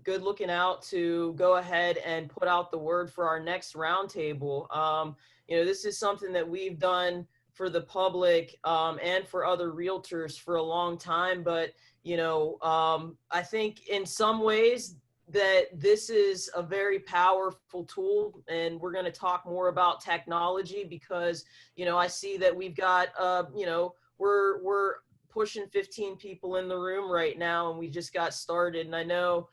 good looking out to go ahead and put out the word for our next roundtable. This is something that we've done for the public and for other realtors for a long time. But, I think in some ways that this is a very powerful tool, and we're going to talk more about technology because, I see that we've got, we're pushing 15 people in the room right now, and we just got started. And I know,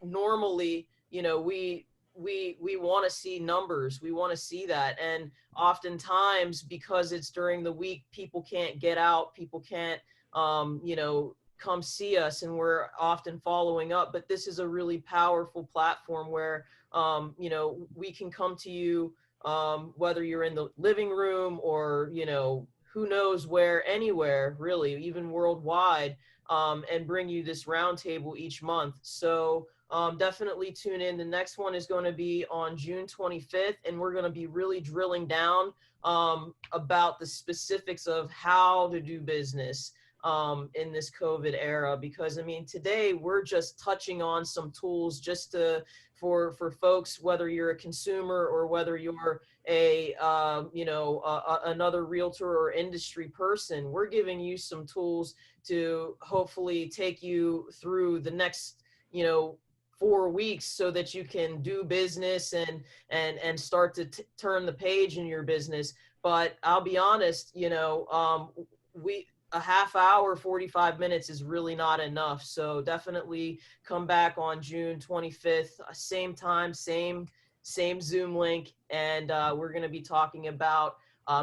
normally, we want to see numbers. We want to see that. And oftentimes, because it's during the week, people can't get out, people can't, come see us, and we're often following up. But this is a really powerful platform where, we can come to you, whether you're in the living room or, who knows where, anywhere, really, even worldwide, and bring you this roundtable each month. So definitely tune in. The next one is going to be on June 25th, and we're going to be really drilling down about the specifics of how to do business in this COVID era. Because I mean, today we're just touching on some tools just for folks, whether you're a consumer or whether you're another realtor or industry person. We're giving you some tools to hopefully take you through the next 4 weeks so that you can do business and start to turn the page in your business. But I'll be honest, a half hour, 45 minutes is really not enough. So definitely come back on June 25th, same time, same Zoom link. And we're going to be talking about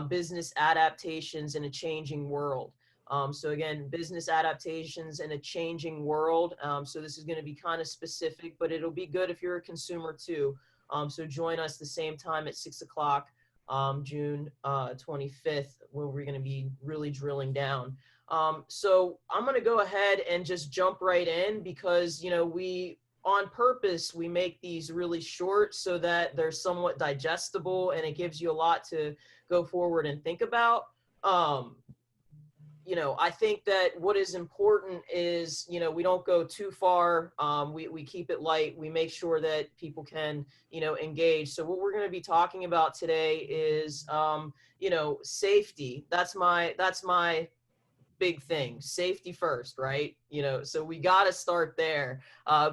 business adaptations in a changing world. So again, business adaptations in a changing world. So this is going to be kind of specific, but it'll be good if you're a consumer too. So join us the same time at 6 o'clock. June 25th, where we're going to be really drilling down. So I'm going to go ahead and just jump right in because, on purpose, we make these really short so that they're somewhat digestible and it gives you a lot to go forward and think about. I think that what is important is, we don't go too far. We keep it light. We make sure that people can, engage. So what we're going to be talking about today is, safety. That's my big thing. Safety first, right? So we got to start there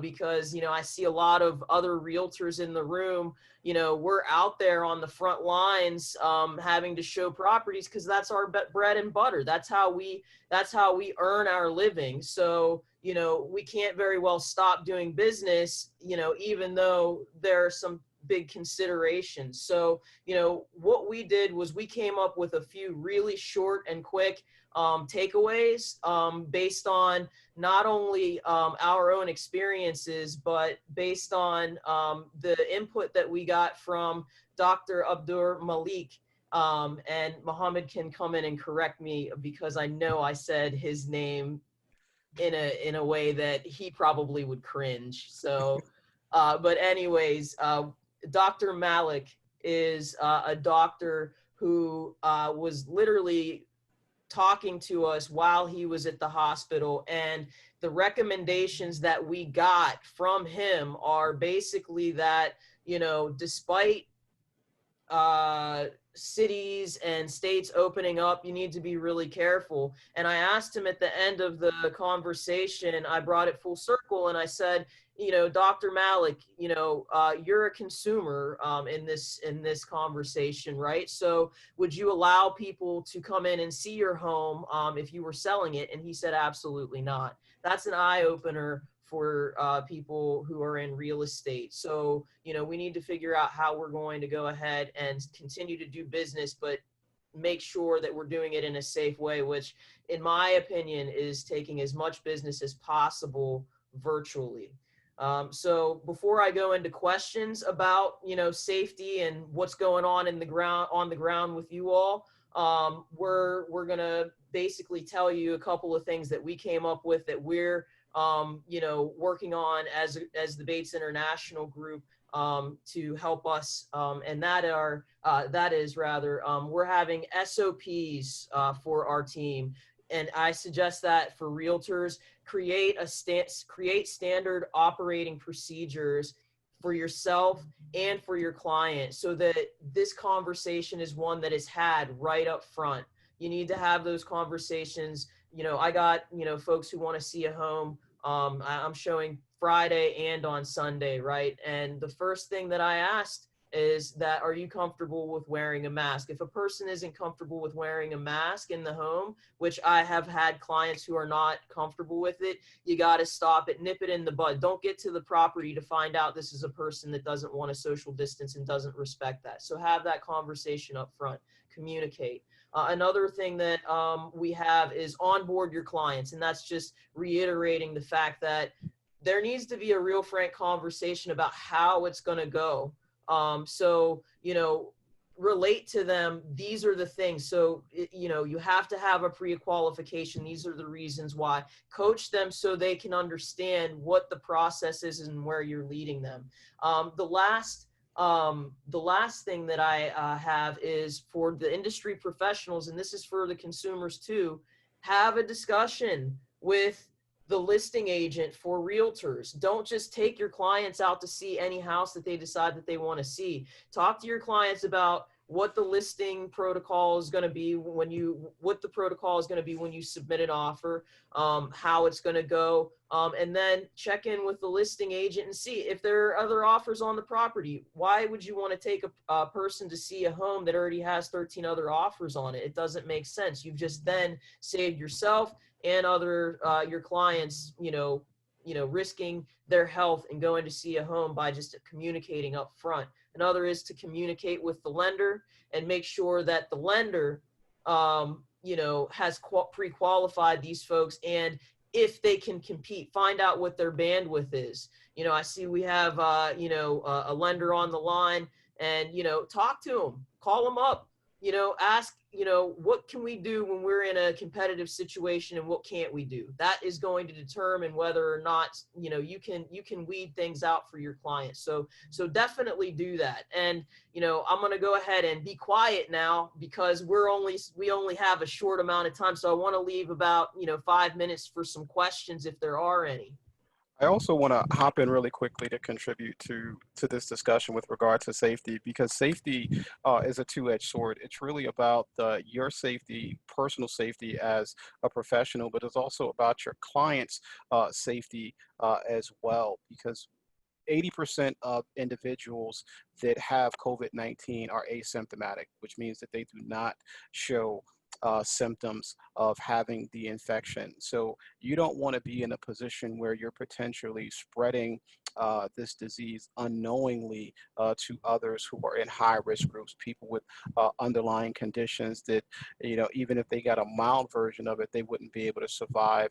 because, I see a lot of other realtors in the room. We're out there on the front lines having to show properties because that's our bread and butter. That's how we earn our living. So, we can't very well stop doing business, even though there are some big considerations. So, what we did was we came up with a few really short and quick takeaways based on not only our own experiences, but based on the input that we got from Dr. Abdur Malik. And Mohammed can come in and correct me because I know I said his name in a way that he probably would cringe. So, but anyways, Dr. Malik is a doctor who was literally talking to us while he was at the hospital, and the recommendations that we got from him are basically that, despite cities and states opening up, you need to be really careful. And I asked him at the end of the conversation, I brought it full circle, and I said, Dr. Malik, you're a consumer in this conversation, right? So would you allow people to come in and see your home if you were selling it? And he said, absolutely not. That's an eye opener for people who are in real estate. So, we need to figure out how we're going to go ahead and continue to do business, but make sure that we're doing it in a safe way, which in my opinion is taking as much business as possible virtually. So before I go into questions about, safety and what's going on the ground with you all, we're going to basically tell you a couple of things that we came up with that we're, working on as the Bates International Group to help us. And that is rather, we're having SOPs for our team. and I suggest that for realtors, create standard operating procedures for yourself and for your client, so that this conversation is one that is had right up front. You need to have those conversations. I got, folks who want to see a home. I'm showing Friday and on Sunday, right? And the first thing that I asked is that, are you comfortable with wearing a mask? If a person isn't comfortable with wearing a mask in the home, which I have had clients who are not comfortable with it, you got to stop it, nip it in the bud. Don't get to the property to find out this is a person that doesn't want to social distance and doesn't respect that. So have that conversation up front, communicate. Another thing that we have is onboard your clients, and that's just reiterating the fact that there needs to be a real frank conversation about how it's going to go. So, relate to them. These are the things. So, you have to have a pre-qualification. These are the reasons why. Coach them so they can understand what the process is and where you're leading them. The last thing that I have is for the industry professionals, and this is for the consumers too. Have a discussion with the listing agent for realtors. Don't just take your clients out to see any house that they decide that they want to see. Talk to your clients about what the listing protocol is going to be what the protocol is going to be when you submit an offer, how it's going to go, and then check in with the listing agent and see if there are other offers on the property. Why would you want to take a person to see a home that already has 13 other offers on it? It doesn't make sense. You've just then saved yourself and other your clients, risking their health and going to see a home by just communicating up front. Another is to communicate with the lender and make sure that the lender, has pre-qualified these folks, and if they can compete, find out what their bandwidth is. I see we have, a lender on the line, and, talk to them, call them up, ask, what can we do when we're in a competitive situation and what can't we do? That is going to determine whether or not, you can weed things out for your clients. So definitely do that. And, I'm going to go ahead and be quiet now because we only have a short amount of time. So I want to leave about, 5 minutes for some questions if there are any. I also want to hop in really quickly to contribute to this discussion with regard to safety, because safety is a two-edged sword. It's really about your safety, personal safety as a professional, but it's also about your client's safety as well, because 80% of individuals that have COVID-19 are asymptomatic, which means that they do not show symptoms of having the infection. So you don't want to be in a position where you're potentially spreading this disease unknowingly to others who are in high risk groups, people with underlying conditions that, even if they got a mild version of it, they wouldn't be able to survive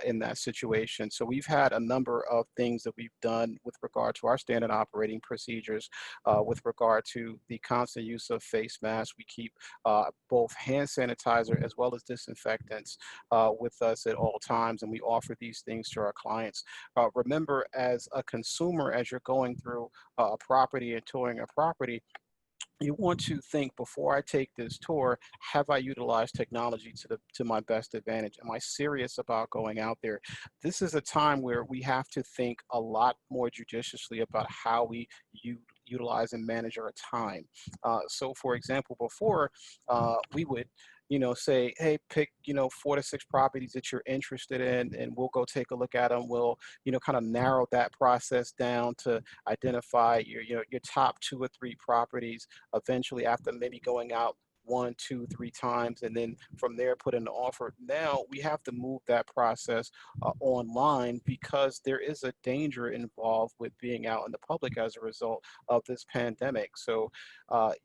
in that situation. So we've had a number of things that we've done with regard to our standard operating procedures, with regard to the constant use of face masks. We keep both hand sanitizer as well as disinfectants with us at all times, and we offer these things to our clients. Remember, as a consumer, as you're going through a property and touring a property, you want to think, before I take this tour, have I utilized technology to my best advantage? Am I serious about going out there? This is a time where we have to think a lot more judiciously about how we utilize and manage our time. So for example, before we would say, hey, pick, 4 to 6 properties that you're interested in, and we'll go take a look at them. We'll, kind of narrow that process down to identify your top 2 or 3 properties. Eventually, after maybe going out 1, 2, 3 times, and then from there put in the offer. Now we have to move that process online, because there is a danger involved with being out in the public as a result of this pandemic. So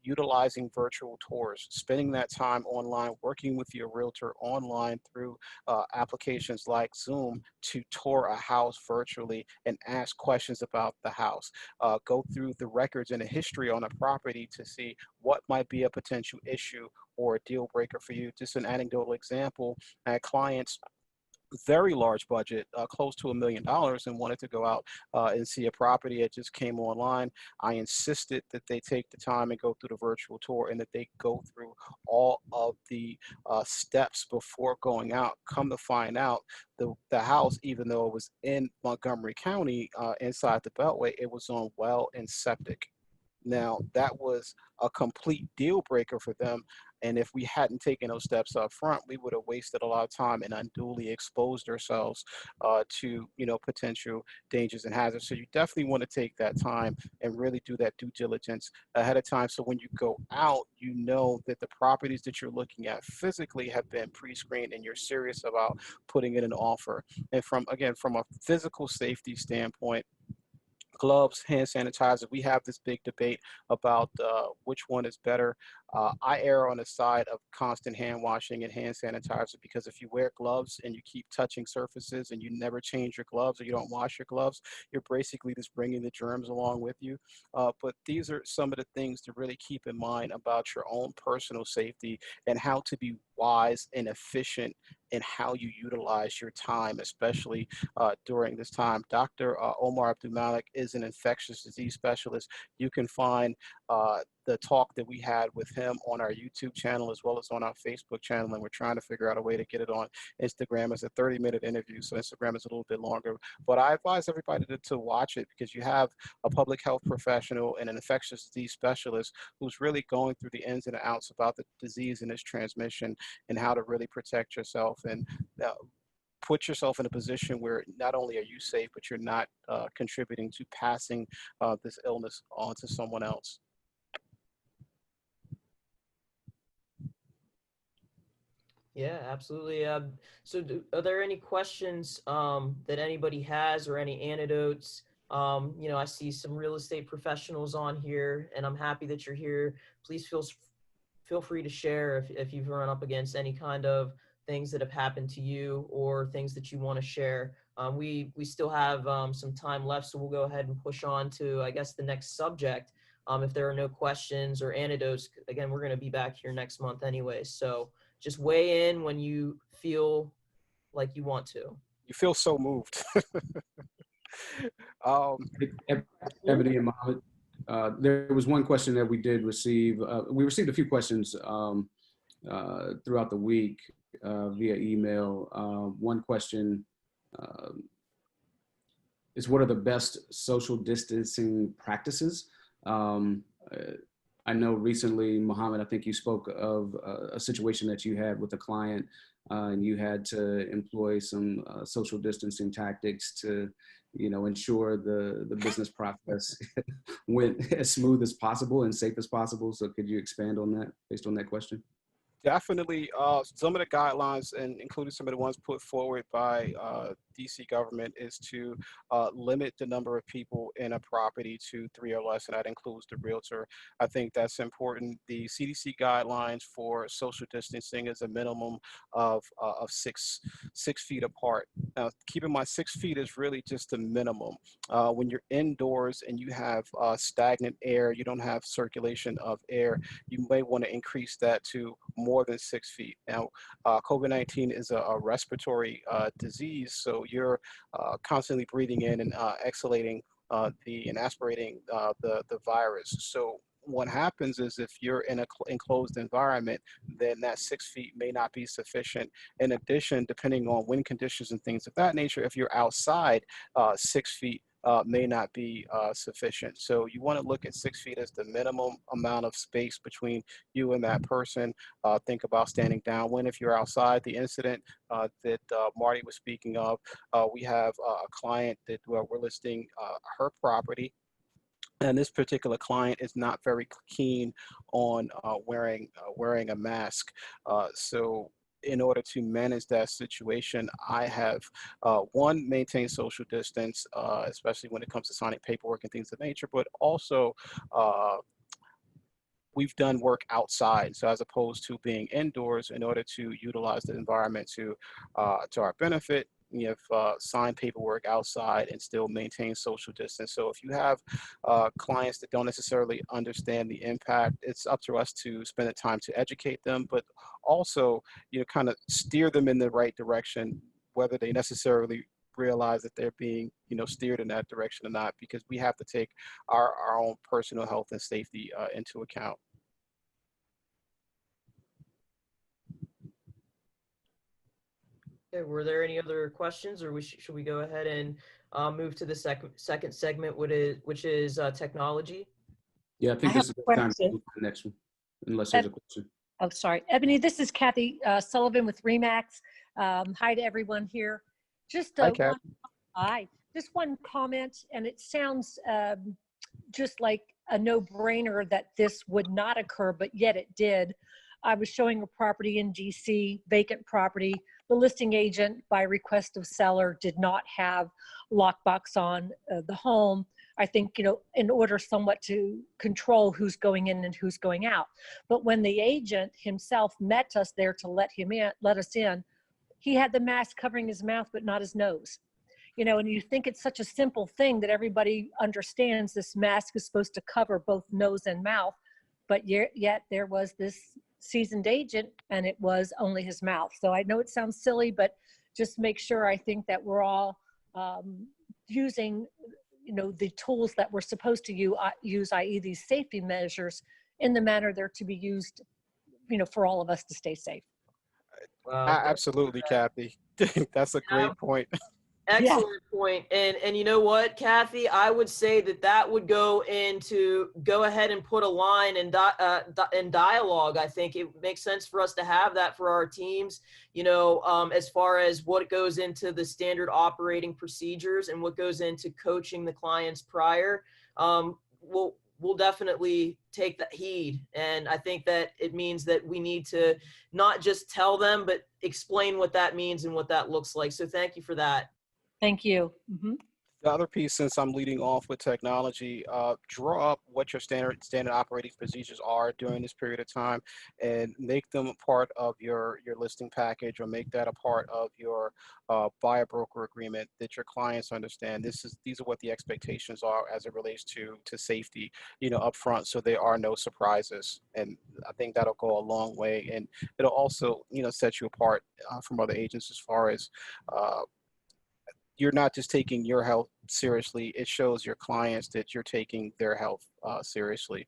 utilizing virtual tours, spending that time online, working with your realtor online through applications like Zoom to tour a house virtually and ask questions about the house. Go through the records and the history on a property to see what might be a potential issue or a deal breaker for you. Just an anecdotal example, I had clients very large budget, close to $1 million, and wanted to go out and see a property that just came online. I insisted that they take the time and go through the virtual tour and that they go through all of the steps before going out. Come to find out, the house, even though it was in Montgomery County, inside the Beltway, it was on well and septic. Now, that was a complete deal breaker for them. And if we hadn't taken those steps up front, we would have wasted a lot of time and unduly exposed ourselves to, potential dangers and hazards. So you definitely want to take that time and really do that due diligence ahead of time. So when you go out, you know that the properties that you're looking at physically have been pre-screened and you're serious about putting in an offer. And from a physical safety standpoint, gloves, hand sanitizer. We have this big debate about which one is better. I err on the side of constant hand washing and hand sanitizer because if you wear gloves and you keep touching surfaces and you never change your gloves or you don't wash your gloves, you're basically just bringing the germs along with you. But these are some of the things to really keep in mind about your own personal safety and how to be wise and efficient in how you utilize your time, especially during this time. Dr. Omar Abdulmalik is an infectious disease specialist. You can find the talk that we had with him on our YouTube channel as well as on our Facebook channel, and we're trying to figure out a way to get it on Instagram. It's a 30-minute interview, so Instagram is a little bit longer. But I advise everybody to watch it because you have a public health professional and an infectious disease specialist who's really going through the ins and outs about the disease and its transmission and how to really protect yourself and put yourself in a position where not only are you safe, but you're not contributing to passing this illness on to someone else. Yeah, absolutely. Are there any questions that anybody has or any anecdotes? I see some real estate professionals on here, and I'm happy that you're here. Please feel free to share if you've run up against any kind of things that have happened to you or things that you want to share. We still have some time left, so we'll go ahead and push on to, I guess, the next subject. If there are no questions or anecdotes, again, we're going to be back here next month anyway. So just weigh in when you feel like you want to. You feel so moved. um, Ebony and Mohammed, there was one question that we did receive. We received a few questions throughout the week via email. One question is, what are the best social distancing practices? I know recently, Mohammed, I think you spoke of a situation that you had with a client and you had to employ some social distancing tactics to, ensure the business process went as smooth as possible and safe as possible. So could you expand on that based on that question? Definitely, some of the guidelines, and including some of the ones put forward by DC government, is to limit the number of people in a property to 3 or less, and that includes the realtor. I think that's important. The CDC guidelines for social distancing is a minimum of 6 feet apart. Now, keep in mind, 6 feet is really just the minimum. When you're indoors and you have stagnant air, you don't have circulation of air, you may want to increase that to more than 6 feet. Now, COVID-19 is a respiratory disease, so you're constantly breathing in and exhalating and aspirating the virus. So what happens is if you're in an enclosed environment, then that 6 feet may not be sufficient. In addition, depending on wind conditions and things of that nature, if you're outside, 6 feet may not be sufficient. So you want to look at 6 feet as the minimum amount of space between you and that person. Think about standing downwind if you're outside. The incident that Marty was speaking of, we have a client that we're listing her property. And this particular client is not very keen on wearing a mask. So in order to manage that situation, I have one, maintain social distance, especially when it comes to signing paperwork and things of nature, but also we've done work outside. So as opposed to being indoors, in order to utilize the environment to our benefit, we have signed paperwork outside and still maintain social distance. So if you have clients that don't necessarily understand the impact, it's up to us to spend the time to educate them, but also, kind of steer them in the right direction whether they necessarily realize that they're being, steered in that direction or not, because we have to take our own personal health and safety into account. Okay, were there any other questions, or should we go ahead and move to the second segment, which is technology? Yeah, I I think have this is a the time to question. move to the next one, unless there's a question. Oh, sorry. Ebony, this is Kathy Sullivan with REMAX. Hi to everyone here. Just Hi, Kat. just one comment, and it sounds just like a no-brainer that this would not occur, but yet it did. I was showing a property in DC, vacant property. The listing agent, by request of seller, did not have lockbox on the home. I think, in order somewhat to control who's going in and who's going out. But when the agent himself met us there to let us in, he had the mask covering his mouth, but not his nose. And you think it's such a simple thing that everybody understands this mask is supposed to cover both nose and mouth, but yet there was this seasoned agent and it was only his mouth. So I know it sounds silly, but just make sure, I think that we're all using the tools that we're supposed to use, i.e. these safety measures, in the manner they're to be used, for all of us to stay safe. Absolutely, Kathy. That's a Yeah. great point. Excellent point. And you know what, Kathy, I would say that would go ahead and put a line in dialogue. I think it makes sense for us to have that for our teams, as far as what goes into the standard operating procedures and what goes into coaching the clients prior. We'll definitely take that heed. And I think that it means that we need to not just tell them, but explain what that means and what that looks like. So thank you for that. Thank you. Mm-hmm. The other piece, since I'm leading off with technology, draw up what your standard operating procedures are during this period of time, and make them a part of your listing package, or make that a part of your buyer broker agreement, that your clients understand these are what the expectations are as it relates to safety, up front, so there are no surprises. And I think that'll go a long way, and it'll also set you apart from other agents, as far as you're not just taking your health seriously. It shows your clients that you're taking their health seriously.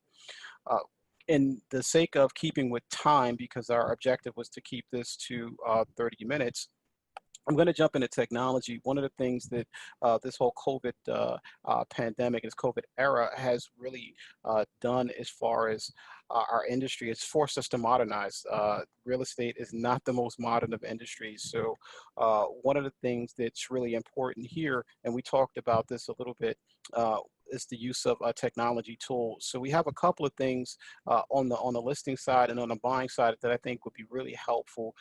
In the sake of keeping with time, because our objective was to keep this to 30 minutes, I'm going to jump into technology. One of the things that this whole COVID pandemic, this COVID era, has really done, as far as our industry, it's forced us to modernize. Real estate is not the most modern of industries. So one of the things that's really important here, and we talked about this a little bit, is the use of technology tools. So we have a couple of things on the listing side and on the buying side that I think would be really helpful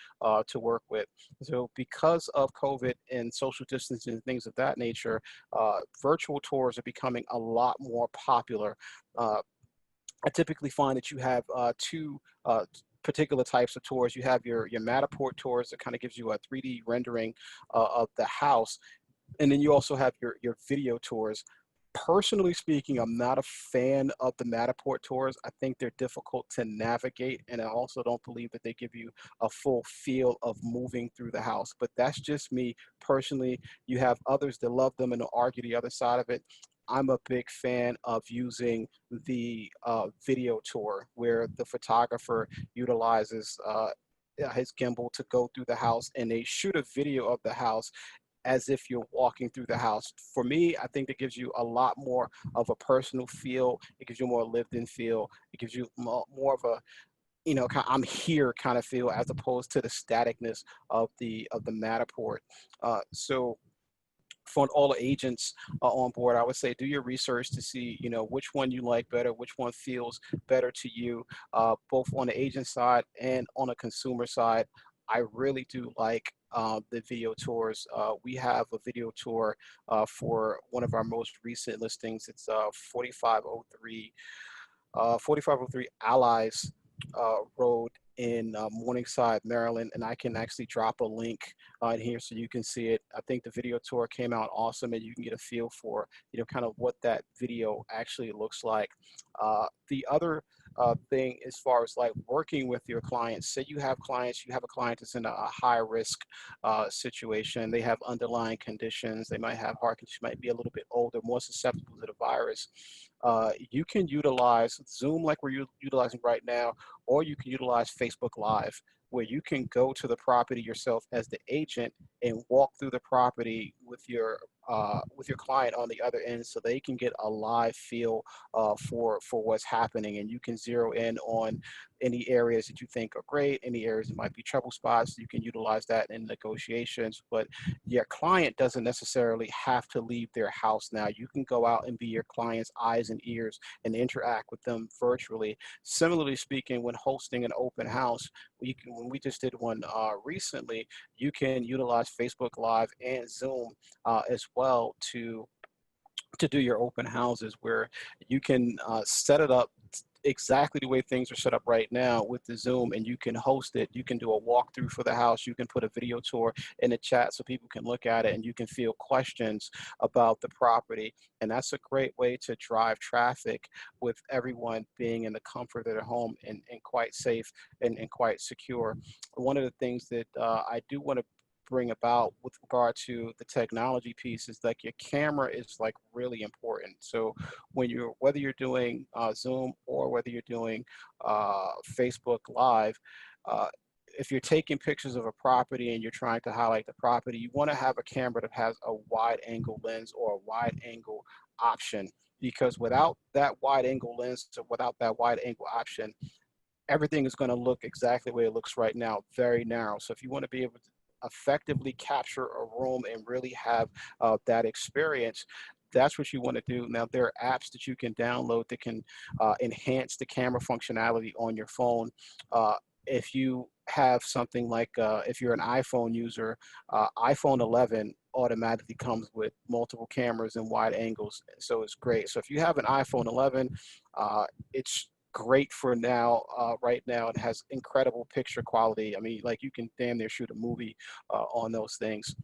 to work with. So because of COVID and social distancing and things of that nature, virtual tours are becoming a lot more popular. I typically find that you have two particular types of tours. You have your Matterport tours that kind of gives you a 3D rendering of the house. And then you also have your video tours. Personally speaking, I'm not a fan of the Matterport tours. I think they're difficult to navigate, and I also don't believe that they give you a full feel of moving through the house. But that's just me personally. You have others that love them and will argue the other side of it. I'm a big fan of using the video tour, where the photographer utilizes his gimbal to go through the house, and they shoot a video of the house as if you're walking through the house. For me, I think it gives you a lot more of a personal feel. It gives you a more lived in feel. It gives you more of a, I'm here kind of feel, as opposed to the staticness of the Matterport. So for all the agents on board, I would say do your research to see, which one you like better, which one feels better to you, both on the agent side and on the consumer side. I really do like the video tours. We have a video tour for one of our most recent listings. It's 4503 Allies Road in Morningside, Maryland, and I can actually drop a link in here so you can see it. I think the video tour came out awesome, and you can get a feel for kind of what that video actually looks like. The other thing as far as like working with your clients. Say you have clients, you have a client that's in a high risk situation. They have underlying conditions. They might have heart conditions, might be a little bit older, more susceptible to the virus. You can utilize Zoom like we're utilizing right now, or you can utilize Facebook Live, where you can go to the property yourself as the agent and walk through the property with your client on the other end, so they can get a live feel for what's happening, and you can zero in on any areas that you think are great, any areas that might be trouble spots. You can utilize that in negotiations, but your client doesn't necessarily have to leave their house now. You can go out and be your client's eyes and ears and interact with them virtually. Similarly speaking, when hosting an open house, when we just did one recently, you can utilize Facebook Live and Zoom as well to do your open houses, where you can set it up exactly the way things are set up right now with the Zoom, and you can host it. You can do a walkthrough for the house. You can put a video tour in the chat so people can look at it, and you can field questions about the property. And that's a great way to drive traffic with everyone being in the comfort of their home and quite safe and quite secure. One of the things that I do want to bring about with regard to the technology piece is like your camera is like really important. So when whether you're doing Zoom or whether you're doing Facebook Live, if you're taking pictures of a property and you're trying to highlight the property, you want to have a camera that has a wide angle lens or a wide angle option, because without that wide angle lens or without that wide angle option, everything is going to look exactly the way it looks right now, very narrow. So if you want to be able to effectively capture a room and really have that experience, that's what you want to do. Now, there are apps that you can download that can enhance the camera functionality on your phone. If you have something like, if you're an iPhone user, iPhone 11 automatically comes with multiple cameras and wide angles, so it's great. So if you have an iPhone 11, it's great for now, right now. It has incredible picture quality. I mean, like you can damn near shoot a movie on those things.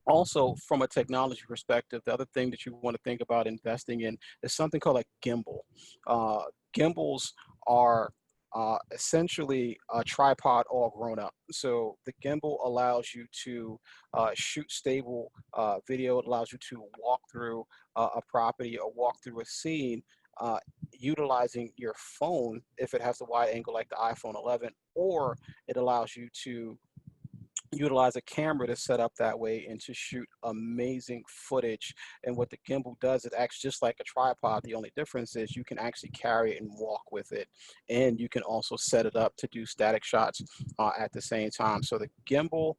Also, from a technology perspective, the other thing that you want to think about investing in is something called a gimbal. Uh, Gimbals are essentially a tripod all grown up. So the gimbal allows you to shoot stable video. It allows you to walk through a property or walk through a scene utilizing your phone if it has the wide angle like the iPhone 11, or it allows you to utilize a camera to set up that way and to shoot amazing footage. And what the gimbal does, it acts just like a tripod. The only difference is you can actually carry it and walk with it, and you can also set it up to do static shots at the same time. So the gimbal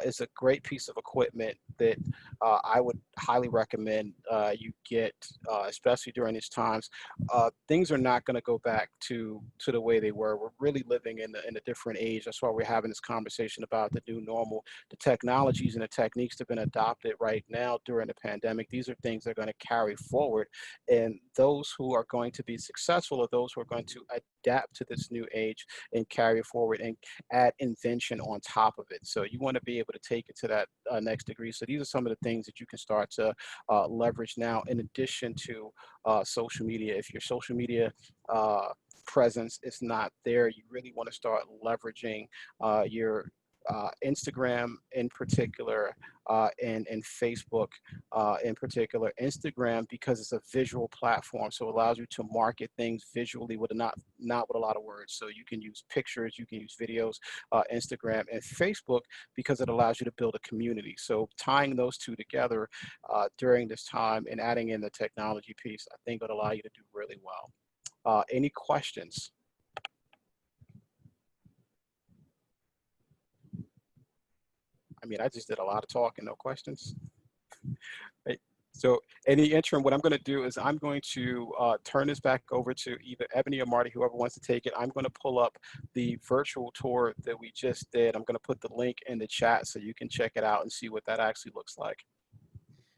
is a great piece of equipment that I would highly recommend you get, especially during these times. Things are not going to go back to the way they were. We're really living in a different age. That's why we're having this conversation about the new normal. The technologies and the techniques that have been adopted right now during the pandemic, these are things that are going to carry forward. And those who are going to be successful are those who are going to adapt to this new age and carry forward and add invention on top of it. So you want to be able to take it to that next degree. So these are some of the things that you can start to leverage now, in addition to social media. If your social media presence is not there, you really want to start leveraging your Instagram in particular, and Facebook in particular. Instagram, because it's a visual platform, so it allows you to market things visually with not with a lot of words. So you can use pictures, you can use videos. Instagram and Facebook, because it allows you to build a community. So tying those two together during this time and adding in the technology piece, I think would allow you to do really well. Any questions? I mean, I just did a lot of talking, no questions. Right. So in the interim, what I'm going to do is I'm going to turn this back over to either Ebony or Marty, whoever wants to take it. I'm going to pull up the virtual tour that we just did. I'm going to put the link in the chat so you can check it out and see what that actually looks like.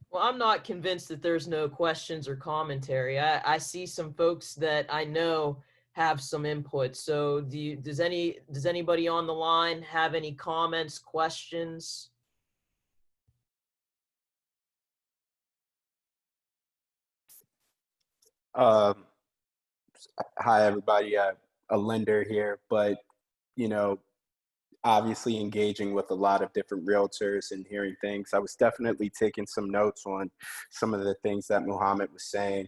Well, I'm not convinced that there's no questions or commentary. I see some folks that I know have some input. So does anybody on the line have any comments, questions? Um, Hi, everybody. A lender here, but you know, obviously engaging with a lot of different realtors and hearing things. I was definitely taking some notes on some of the things that Muhammad was saying.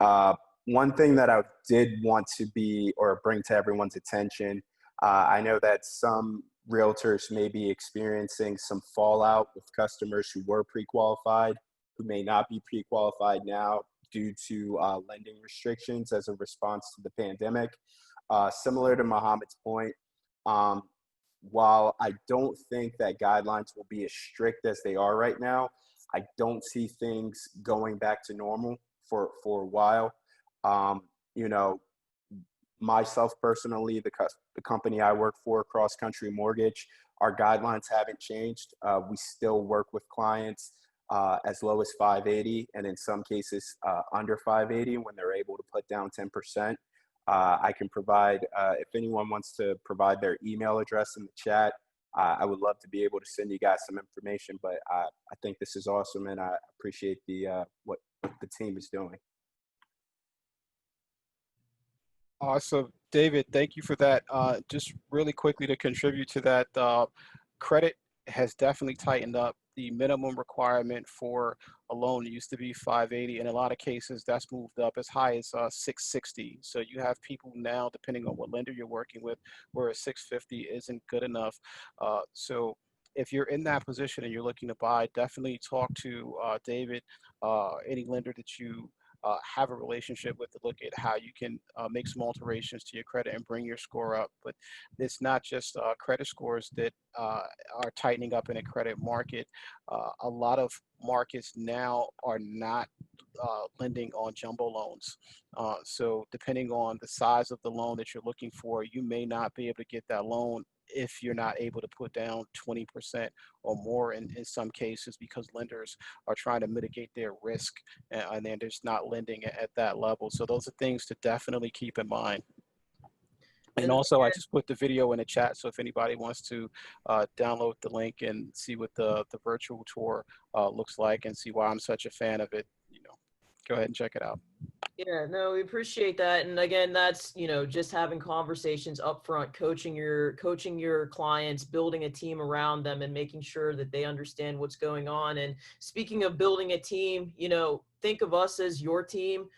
Uh, One thing that I did want to be or bring to everyone's attention, I know that some realtors may be experiencing some fallout with customers who were pre-qualified, who may not be pre-qualified now due to lending restrictions as a response to the pandemic. Similar to Muhammad's point, um, while I don't think that guidelines will be as strict as they are right now, I don't see things going back to normal for a while. Um, you know, myself personally, the company I work for, Cross Country Mortgage, our guidelines haven't changed. We still work with clients as low as 580, and in some cases under 580 when they're able to put down 10%. I can provide, if anyone wants to provide their email address in the chat, I would love to be able to send you guys some information, but I think this is awesome, and I appreciate what the team is doing. Awesome. David, thank you for that. Just really quickly to contribute to that, credit has definitely tightened up. The minimum requirement for a loan used to be 580. In a lot of cases, that's moved up as high as 660. So you have people now, depending on what lender you're working with, where a 650 isn't good enough. So if you're in that position and you're looking to buy, definitely talk to David, any lender that you have a relationship with, to look at how you can make some alterations to your credit and bring your score up. But it's not just credit scores that are tightening up in a credit market. A lot of markets now are not lending on jumbo loans. So depending on the size of the loan that you're looking for, you may not be able to get that loan if you're not able to put down 20% or more in some cases, because lenders are trying to mitigate their risk and they're just not lending at that level. So those are things to definitely keep in mind. And also, I just put the video in the chat, so if anybody wants to download the link and see what the virtual tour looks like and see why I'm such a fan of it, go ahead and check it out. Yeah, no, we appreciate that. And again, that's, just having conversations up front, coaching your clients, building a team around them and making sure that they understand what's going on. And speaking of building a team, think of us as your team.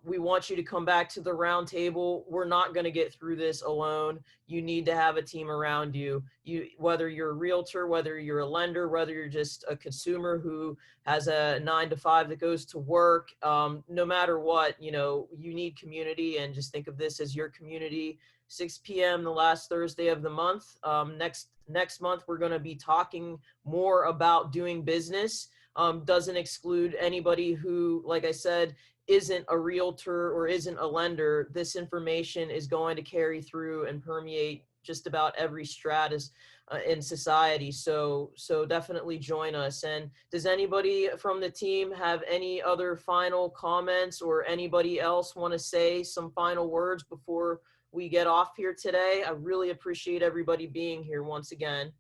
We want you to come back to the roundtable. We're not going to get through this alone. You need to have a team around you. Whether you're a realtor, whether you're a lender, whether you're just a consumer who has a 9 to 5 that goes to work, no matter what, you need community, and just think of this as your community. 6 p.m. the last Thursday of the month. Next month, we're going to be talking more about doing business. Doesn't exclude anybody who, like I said, isn't a realtor or isn't a lender. This information is going to carry through and permeate just about every stratus in society. So definitely join us. And does anybody from the team have any other final comments, or anybody else want to say some final words before we get off here today? I really appreciate everybody being here once again.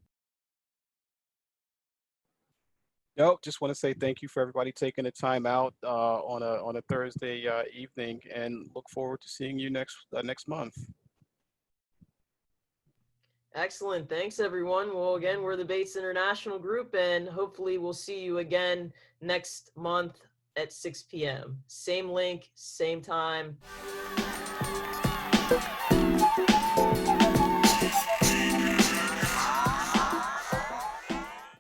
No, just want to say thank you for everybody taking the time out on a Thursday evening, and look forward to seeing you next month. Excellent. Thanks, everyone. Well, again, we're the Bates International Group, and hopefully we'll see you again next month at 6 p.m. Same link, same time.